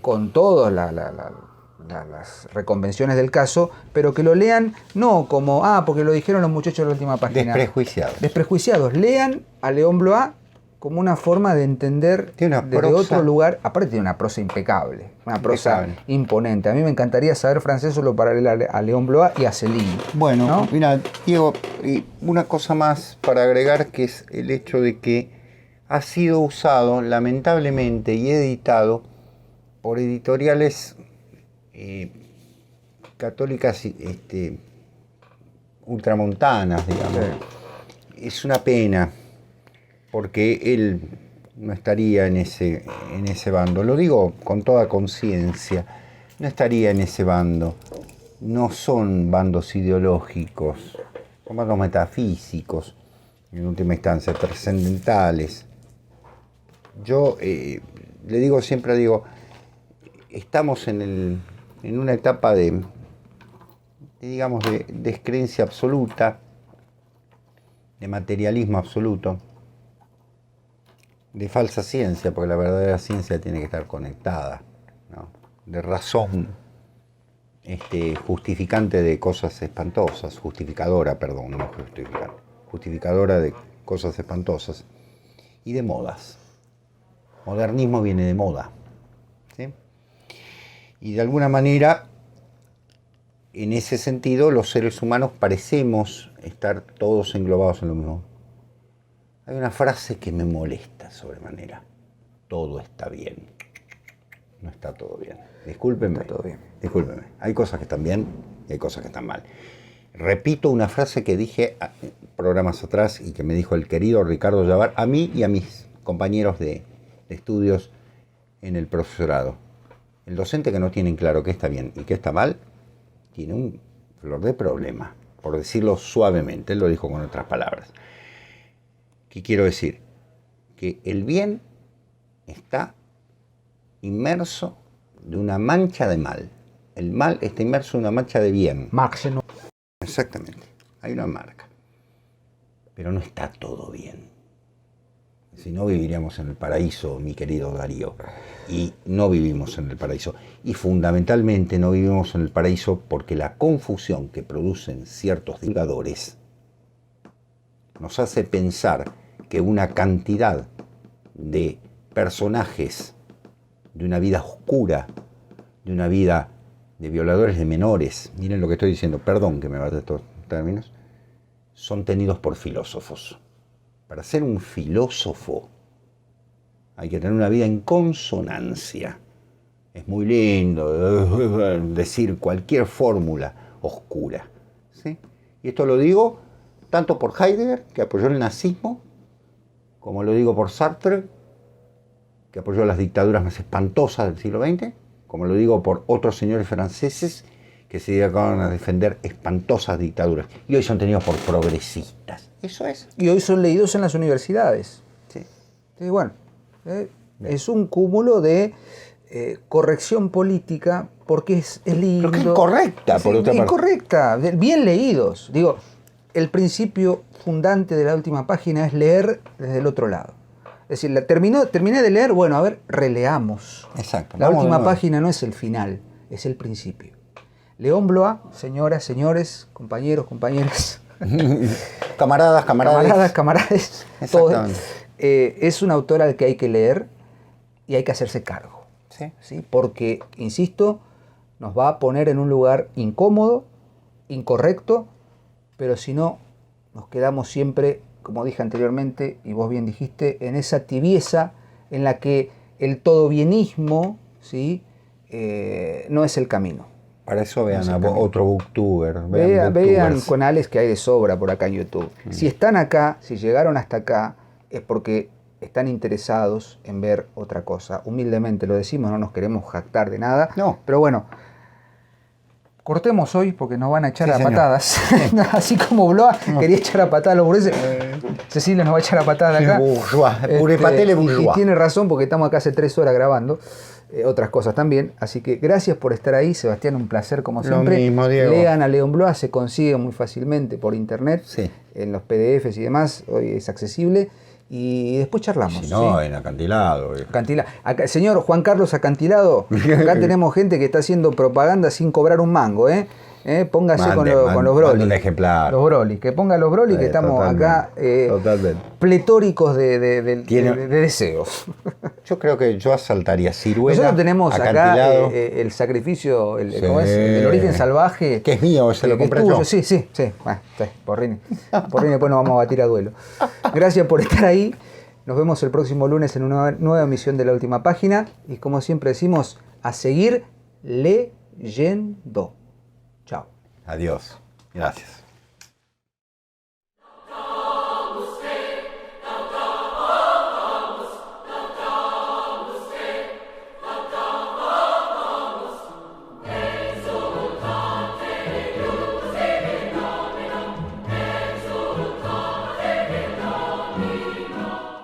con todas las reconvenciones del caso, pero que lo lean no como, porque lo dijeron los muchachos de la última página. Desprejuiciados. Desprejuiciados. Lean a León Blois como una forma de entender desde otro lugar. Aparte tiene una prosa impecable, una prosa imponente. A mí me encantaría saber francés solo para leer a León Blois y a Céline. Bueno, ¿no? Mira, Diego, una cosa más para agregar, que es el hecho de que ha sido usado, lamentablemente, y editado por editoriales católicas ultramontanas, digamos. Sí. Es una pena, porque él no estaría en ese bando. Lo digo con toda conciencia, no estaría en ese bando. No son bandos ideológicos, son bandos metafísicos, en última instancia, trascendentales. Yo siempre digo, estamos en una etapa de descreencia absoluta, de materialismo absoluto, de falsa ciencia, porque la verdadera ciencia tiene que estar conectada, ¿no? De razón justificante de cosas espantosas, justificadora de cosas espantosas, y de modas. Modernismo viene de moda, ¿sí? Y de alguna manera, en ese sentido, los seres humanos parecemos estar todos englobados en lo mismo. Hay una frase que me molesta sobremanera: todo está bien. No está todo bien. Discúlpeme. Está todo bien. Discúlpeme. Hay cosas que están bien y hay cosas que están mal. Repito una frase que dije programas atrás y que me dijo el querido Ricardo Llavar a mí y a mis compañeros de estudios en el profesorado. El docente que no tiene claro qué está bien y qué está mal tiene un flor de problema, por decirlo suavemente. Él lo dijo con otras palabras. ¿Qué quiero decir? Que el bien está inmerso de una mancha de mal. El mal está inmerso en una mancha de bien. Marx, ¿no? Exactamente. Hay una marca. Pero no está todo bien. Si no, viviríamos en el paraíso, mi querido Darío. Y no vivimos en el paraíso. Y fundamentalmente no vivimos en el paraíso porque la confusión que producen ciertos divulgadores nos hace pensar que una cantidad de personajes de una vida oscura, de una vida de violadores de menores, miren lo que estoy diciendo, perdón que me vaya de estos términos, son tenidos por filósofos. Para ser un filósofo hay que tener una vida en consonancia. Es muy lindo decir cualquier fórmula oscura, ¿sí? Y esto lo digo tanto por Heidegger, que apoyó el nazismo, como lo digo por Sartre, que apoyó las dictaduras más espantosas del siglo XX, como lo digo por otros señores franceses que se dedicaron a defender espantosas dictaduras. Y hoy son tenidos por progresistas. Eso es. Y hoy son leídos en las universidades. Sí. Y bueno, es un cúmulo de corrección política porque es lindo. Porque es correcta, por otra parte. Es correcta, bien leídos. Digo, el principio fundante de la última página es leer desde el otro lado. Es decir, terminé de leer, bueno, a ver, releamos. Exacto. La última página no es el final, es el principio. León Blois, señoras, señores, compañeros, compañeras. Camaradas, Camarades, todos. Es un autor al que hay que leer y hay que hacerse cargo. Sí. ¿Sí? Porque, insisto, nos va a poner en un lugar incómodo, incorrecto, pero si no, nos quedamos siempre, como dije anteriormente, y vos bien dijiste, en esa tibieza en la que el todobienismo, ¿sí? No es el camino. Para eso vean a otro booktuber. Vean canales que hay de sobra por acá en YouTube. Si están acá, si llegaron hasta acá, es porque están interesados en ver otra cosa. Humildemente lo decimos, no nos queremos jactar de nada. No. Pero bueno, cortemos hoy porque nos van a echar a señor. patadas. Así como Blois quería echar a patadas a los burgueses, Cecilia nos va a echar a patadas acá. Y tiene razón porque estamos acá hace 3 horas grabando. Otras cosas también, así que gracias por estar ahí, Sebastián, un placer como siempre. Lo mismo, Diego. Lean a León Blois, se consigue muy fácilmente por internet, sí, en los PDFs y demás, hoy es accesible, y después charlamos. Si no, ¿sí? en Acantilado. Acá, señor Juan Carlos Acantilado, acá tenemos gente que está haciendo propaganda sin cobrar un mango, póngase con los Broly. Un ejemplar. Los Broly, que ponga los Broly, que estamos acá pletóricos de deseos. Yo creo que yo asaltaría Ciruela. Nosotros tenemos Acantilado. acá el sacrificio, ¿cómo es? El origen salvaje. Que es mío, se lo compré yo. Sí. Bueno, Porrini. Porrini, después nos vamos a batir a duelo. Gracias por estar ahí. Nos vemos el próximo lunes en una nueva emisión de La Última Página. Y como siempre decimos, a seguir leyendo. Chao. Adiós. Gracias.